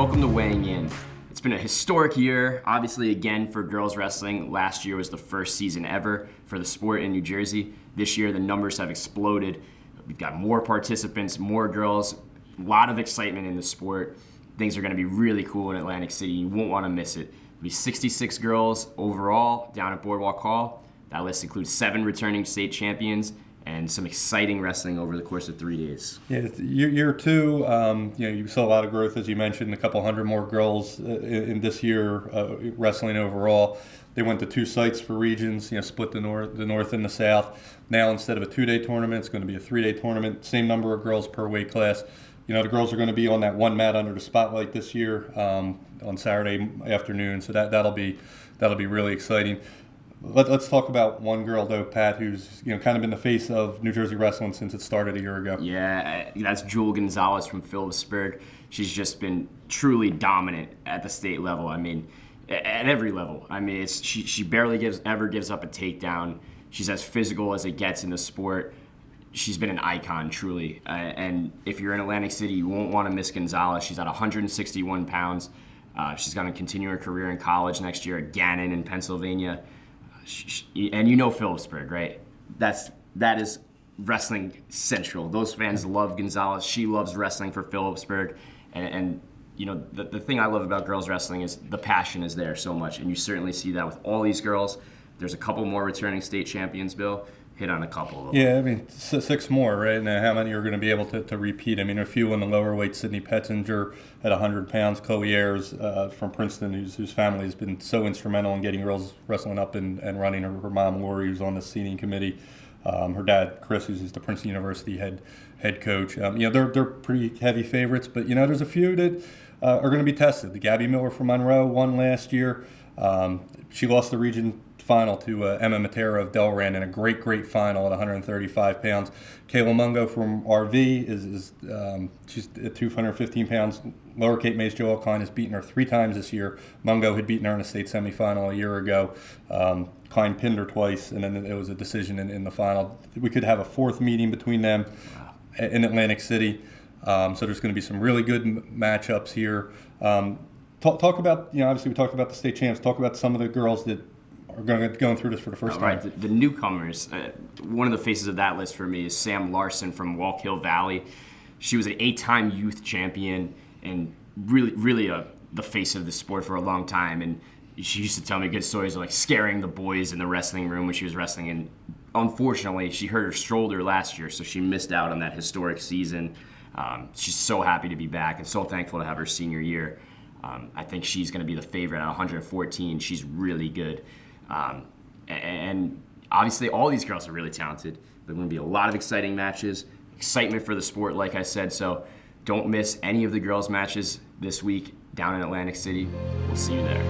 Welcome to Weighing In. It's been a historic year, obviously again for girls wrestling. Last year was the first season ever for the sport in New Jersey. This year the numbers have exploded. We've got more participants, more girls, a lot of excitement in the sport. Things are going to be really cool in Atlantic City. You won't want to miss it. There'll be 66 girls overall down at Boardwalk Hall. That list includes 7 returning state champions and some exciting wrestling over the course of 3 days. Yeah, year two, you saw a lot of growth, as you mentioned, a couple hundred more girls in this year wrestling overall. They went to 2 sites for regions, split the north and the south. Now, instead of a 2-day tournament, it's going to be a 3-day tournament. Same number of girls per weight class. The girls are going to be on that one mat under the spotlight this year on Saturday afternoon, so that'll be really exciting. Let's talk about one girl, though, Pat, who's kind of been the face of New Jersey wrestling since it started a year ago. Yeah, that's Gonzalez from Phillipsburg. She's just been truly dominant at the state level. I mean, at every level. I mean, she barely ever gives up a takedown. She's as physical as it gets in the sport. She's been an icon, truly. And if you're in Atlantic City, you won't want to miss Gonzalez. She's at 161 pounds. She's going to continue her career in college next year at Gannon in Pennsylvania. And Phillipsburg, right? That is wrestling central. Those fans love Gonzalez. She loves wrestling for Phillipsburg. And the thing I love about girls wrestling is the passion is there so much. And you certainly see that with all these girls. There's a couple more returning state champions, Bill. Hit on a couple of them. Yeah, I mean, 6 more, right? Now, how many are going to be able to repeat? I mean, a few in the lower weight. Sydney Petzinger at 100 pounds. Chloe Ayers from Princeton, whose family has been so instrumental in getting girls wrestling up and running. Her mom, Lori, who's on the seating committee. Her dad, Chris, who's the Princeton University head coach. They're pretty heavy favorites, but, there's a few that are going to be tested. The Gabby Miller from Monroe won last year. She lost the region final to Emma Matera of Delran in a great final at 135 pounds. Kayla Mungo from RV is she's at 215 pounds. Lower Cape May's Joel Klein has beaten her 3 times this year. Mungo had beaten her in a state semifinal a year ago. Klein pinned her twice, and then it was a decision in the final. We could have a 4th meeting between them in Atlantic City. So there's going to be some really good matchups here. Talk about, obviously we talked about the state champs. Talk about some of the girls that are going through this for the first time. Right, the newcomers. One of the faces of that list for me is Sam Larson from Walk Hill Valley. She was an 8-time youth champion and really the face of the sport for a long time. And she used to tell me good stories of scaring the boys in the wrestling room when she was wrestling. And unfortunately, she hurt her shoulder last year, so she missed out on that historic season. She's so happy to be back and so thankful to have her senior year. I think she's going to be the favorite at 114. She's really good. And obviously all these girls are really talented. There are going to be a lot of exciting matches, excitement for the sport, like I said. So don't miss any of the girls' matches this week down in Atlantic City. We'll see you there.